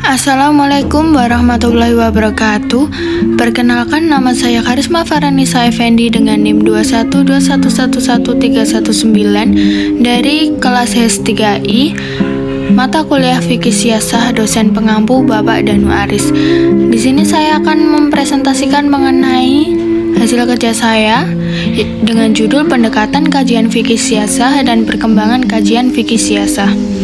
Assalamualaikum warahmatullahi wabarakatuh. Perkenalkan, nama saya Karisma Faranisa Effendi dengan NIM 212111319 dari kelas HES3I, mata kuliah Fikih Siasah, dosen pengampu Bapak Danu Aris. Di sini saya akan mempresentasikan mengenai hasil kerja saya dengan judul Pendekatan Kajian Fikih Siasah dan Perkembangan Kajian Fikih Siasah.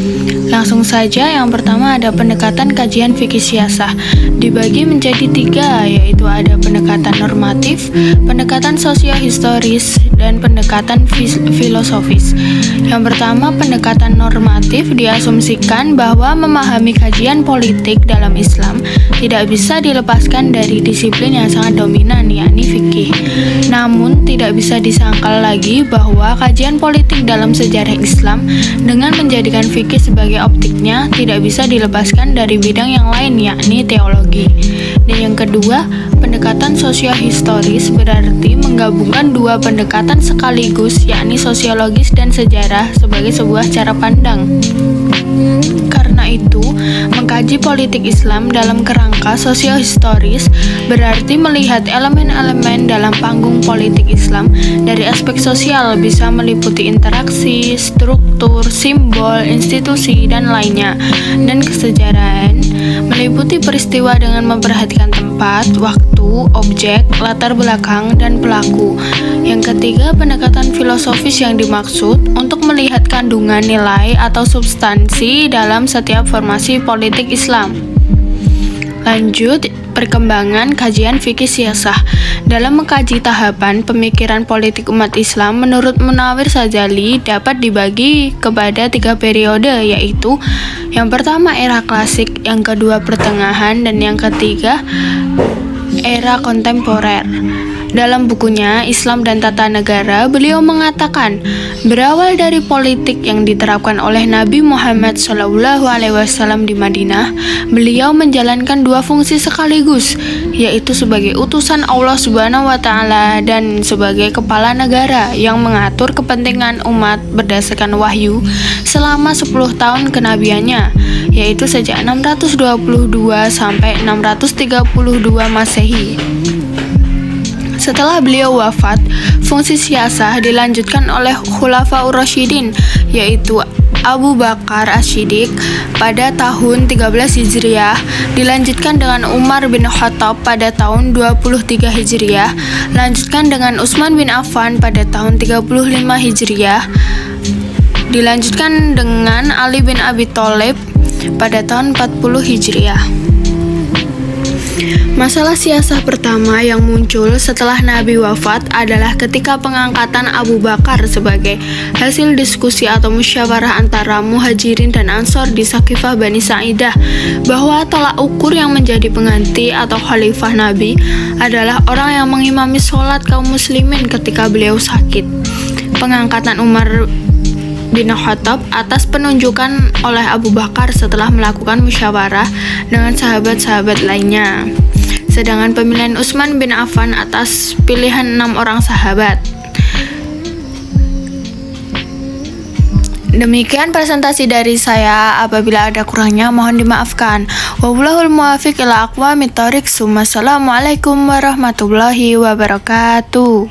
Langsung saja, yang pertama ada pendekatan kajian fikih siasah. Dibagi menjadi 3, yaitu ada pendekatan normatif, pendekatan sosiohistoris, dan pendekatan filosofis. Yang pertama, pendekatan normatif diasumsikan bahwa memahami kajian politik dalam Islam tidak bisa dilepaskan dari disiplin yang sangat dominan, yakni fikih. Namun, tidak bisa disangkal lagi bahwa kajian politik dalam sejarah Islam dengan menjadikan fikih sebagai optiknya tidak bisa dilepaskan dari bidang yang lain, yakni teologi. Dan yang kedua, pendekatan sosiohistoris berarti menggabungkan dua pendekatan sekaligus, yakni sosiologis dan sejarah sebagai sebuah cara pandang. Karena itu, mengkaji politik Islam dalam kerangka sosiohistoris berarti melihat elemen-elemen dalam panggung politik Islam dari aspek sosial, bisa meliputi interaksi, struktur, simbol, institusi, dan lainnya. Dan kesejarahan meliputi peristiwa dengan memperhatikan tempat, waktu, objek, latar belakang, dan pelaku. Yang ketiga, pendekatan filosofis yang dimaksud untuk melihat kandungan nilai atau substansi dalam setiap formasi politik Islam. Lanjut, perkembangan kajian fikih siasah. Dalam mengkaji tahapan pemikiran politik umat Islam, menurut Munawir Sadzali dapat dibagi kepada 3 periode, yaitu yang pertama era klasik, yang kedua pertengahan, dan yang ketiga era kontemporer. Dalam bukunya Islam dan Tata Negara, beliau mengatakan, berawal dari politik yang diterapkan oleh Nabi Muhammad SAW di Madinah, beliau menjalankan 2 fungsi sekaligus, yaitu sebagai utusan Allah Subhanahu wa Ta'ala dan sebagai kepala negara yang mengatur kepentingan umat berdasarkan wahyu selama 10 tahun kenabiannya, yaitu sejak 622 sampai 632 Masehi. Setelah beliau wafat, fungsi siasah dilanjutkan oleh Khulafaur Rasyidin, yaitu Abu Bakar As-Siddiq pada tahun 13 Hijriah, dilanjutkan dengan Umar bin Khattab pada tahun 23 Hijriah, lanjutkan dengan Utsman bin Affan pada tahun 35 Hijriah, dilanjutkan dengan Ali bin Abi Thalib pada tahun 40 Hijriah. Masalah siasah pertama yang muncul setelah Nabi wafat adalah ketika pengangkatan Abu Bakar sebagai hasil diskusi atau musyawarah antara Muhajirin dan Ansor di Saqifah Bani Sa'idah, bahwa tolak ukur yang menjadi pengganti atau khalifah Nabi adalah orang yang mengimami sholat kaum muslimin ketika beliau sakit. Pengangkatan Umar bin Khattab atas penunjukan oleh Abu Bakar setelah melakukan musyawarah dengan sahabat-sahabat lainnya. Sedangkan pemilihan Utsman bin Affan atas pilihan 6 orang sahabat. Demikian presentasi dari saya. Apabila ada kurangnya mohon dimaafkan. Wallahul muwaffiq ila aqwamit thoriq. Wassalamualaikum warahmatullahi wabarakatuh.